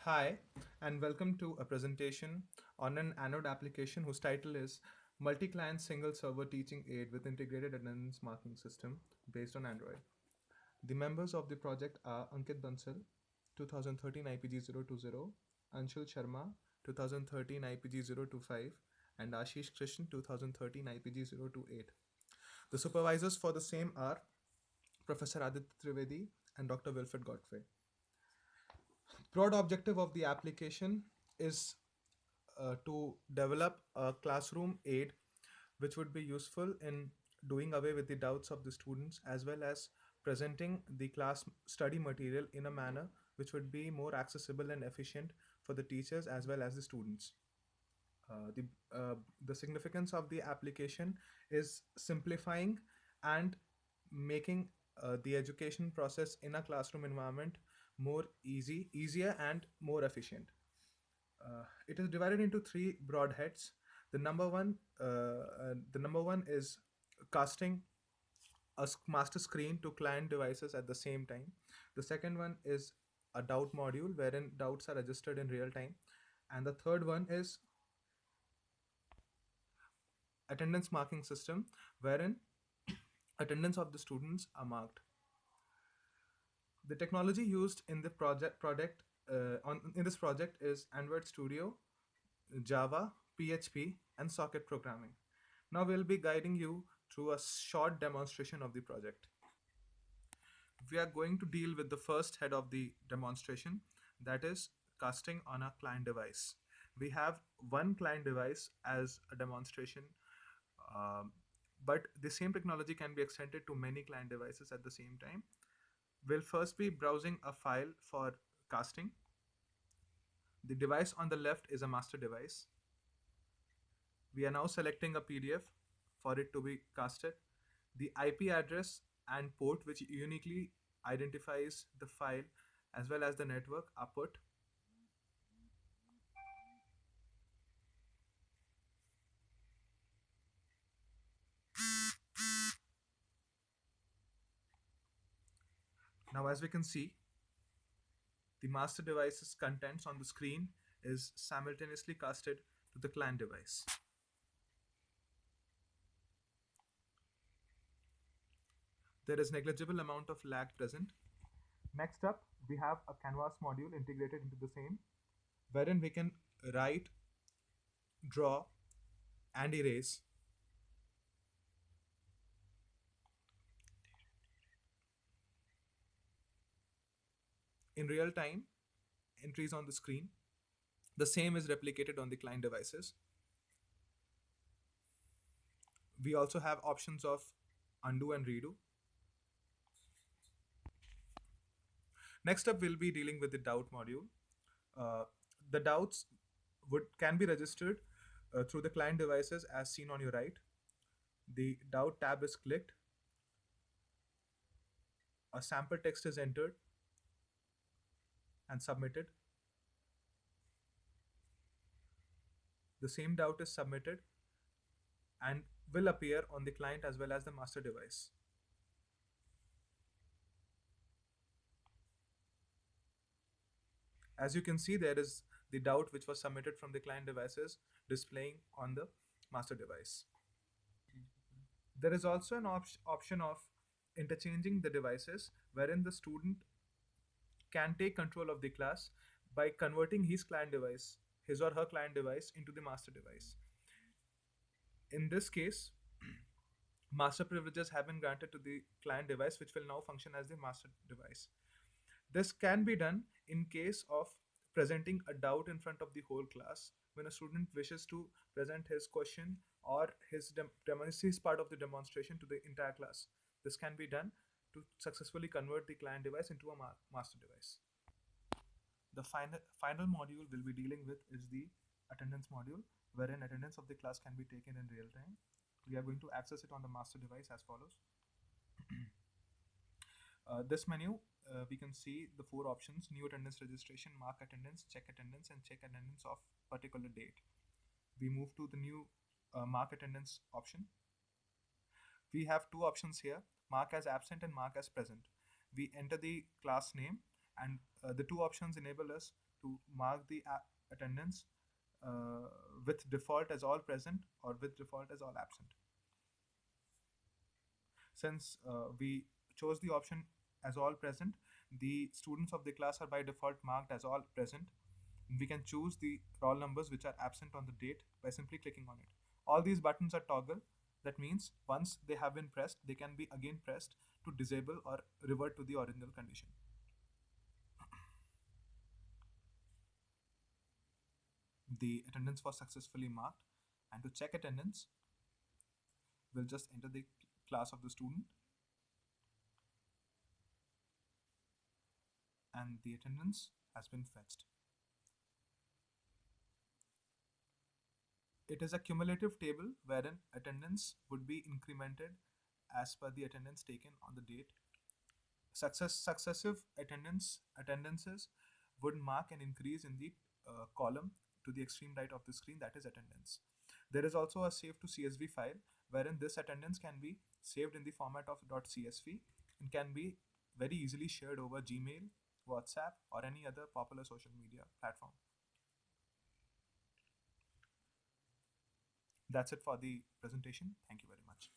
Hi, and welcome to a presentation on an Anode application whose title is Multi-Client Single Server Teaching Aid with Integrated Attendance Marking System based on Android. The members of the project are Ankit Bansal, 2013 IPG020, Anshul Sharma, 2013 IPG025, and Ashish Krishnan, 2013 IPG028. The supervisors for the same are Professor Aditya Trivedi and Dr. Wilfred Godfrey. Broad objective of the application is to develop a classroom aid which would be useful in doing away with the doubts of the students, as well as presenting the class study material in a manner which would be more accessible and efficient for the teachers as well as the students. The significance of the application is simplifying and making the education process in a classroom environment more easier and more efficient. It is divided into three broad heads. The number one is casting a master screen to client devices at the same time. The second one is a doubt module wherein doubts are registered in real time, and the third one is attendance marking system wherein attendance of the students are marked. The technology used in the in this project is Android Studio, Java, PHP, and socket programming. Now we'll be guiding you through a short demonstration of the project. We are going to deal with the first head of the demonstration, that is casting on a client device. We have one client device as a demonstration, um, but the same technology can be extended to many client devices at the same time. We'll first be browsing a file for casting. The device on the left is a master device. We are now selecting a PDF for it to be casted. The IP address and port which uniquely identifies the file as well as the network are put. Now as we can see, the master device's contents on the screen is simultaneously casted to the client device. There is negligible amount of lag present. Next up, we have a canvas module integrated into the same, wherein we can write, draw, and erase in real time entries on the screen. The same is replicated on the client devices. We also have options of undo and redo. Next up, we'll be dealing with the doubt module. Uh, the doubts can be registered through the client devices as seen on your right. The doubt tab is clicked. A sample text is entered and submitted. The same doubt is submitted and will appear on the client as well as the master device. As you can see, there is the doubt which was submitted from the client devices displaying on the master device. There is also an option of interchanging the devices wherein the student can take control of the class by converting his or her client device into the master device. In this case, master privileges have been granted to the client device, which will now function as the master device. This can be done in case of presenting a doubt in front of the whole class. When a student wishes to present his question or his part of the demonstration to the entire class, this can be done to successfully convert the client device into a master device. The final module we'll be dealing with is the attendance module, wherein attendance of the class can be taken in real time. We are going to access it on the master device as follows. This menu, we can see the four options: new attendance registration, mark attendance, check attendance, and check attendance of particular date. We move to the new mark attendance option. We have two options here: mark as absent and mark as present. We enter the class name and the two options enable us to mark the attendance with default as all present or with default as all absent. Since we chose the option as all present, the students of the class are by default marked as all present. We can choose the roll numbers which are absent on the date by simply clicking on it. All these buttons are toggle. That means once they have been pressed, they can be again pressed to disable or revert to the original condition. The attendance was successfully marked, and to check attendance, we'll just enter the class of the student, and the attendance has been fetched. It is a cumulative table wherein attendance would be incremented as per the attendance taken on the date. Successive attendances would mark an increase in the column to the extreme right of the screen, that is attendance. There is also a save to CSV file wherein this attendance can be saved in the format of .csv and can be very easily shared over Gmail, WhatsApp, or any other popular social media platform. That's it for the presentation. Thank you very much.